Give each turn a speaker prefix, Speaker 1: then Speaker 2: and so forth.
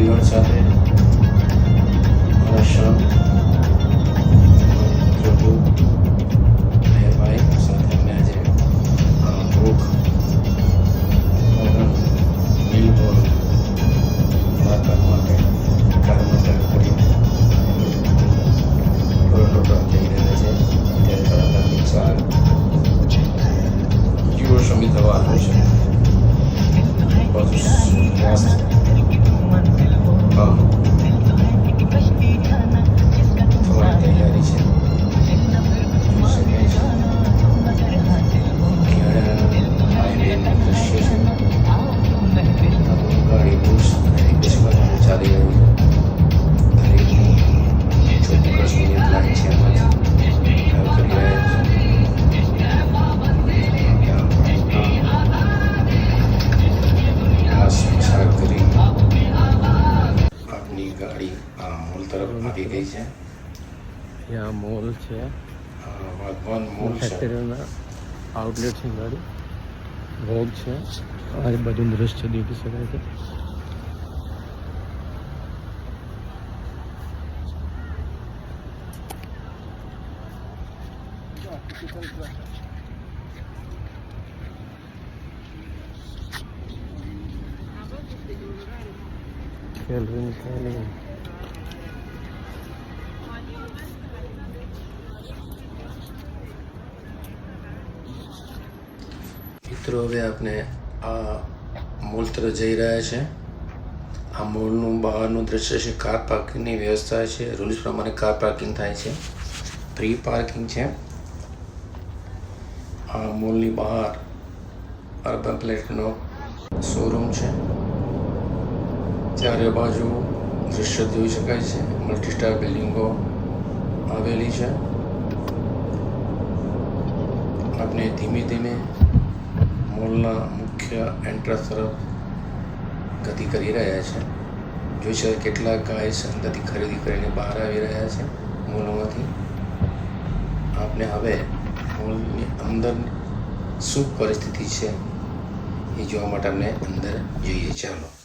Speaker 1: પરિવાર સાથે મારા સન છોટુ ભાઈ સાથે અમે આજે ભૂખ બિલકુલ મુલાકાત માટે કારમાં તરફ કરીને ટોરન્ટો જઈ રહ્યા છે. ત્યારે તરત સાર યુરો સમિત થવાનું છે. બધું મસ્ત થવાની તૈયારી છે. ગાડી બહુ ચાલી રહી છે. ચોક્કસ મિનિટ લાગે છે. આપની ગાડી મોલ તરફ આવી ગઈ છે.
Speaker 2: यहाँ मॉल છે,
Speaker 1: વાઘવાન મોલ છે.
Speaker 2: ફેક્ટરીના આઉટલેટ છે. ગાડી વોગ છે. આ બધું દ્રશ્ય દેખી શકાય છે. કેલ્વિન ક્લાઈન
Speaker 1: મિત્રો, હવે આપણે આ મોલ તરફ જઈ રહ્યા છે. આ મોલનું બહારનું દ્રશ્ય છે. કાર પાર્કિંગની વ્યવસ્થા છે. રૂલ્સ પ્રમાણે કાર પાર્કિંગ થાય છે. ફ્રી પાર્કિંગ છે. આ મોલની બહાર અર્બન પ્લેટનો શોરૂમ છે. ચારે બાજુ દૃશ્ય જોઈ શકાય છે. મલ્ટી સ્ટાર બિલ્ડિંગો આવેલી છે. આપણે ધીમે ધીમે મોલના મુખ્ય એન્ટ્રન્સ તરફ ગતિ કરી રહ્યા છે. જોઈ શકાય કેટલાક ગાઈસ અંદરથી ખરીદી કરીને બહાર આવી રહ્યા છે મોલમાંથી. આપણે હવે મોલની અંદર શું પરિસ્થિતિ છે એ જોવા માટે આપણે અંદર જઈએ. ચાલો.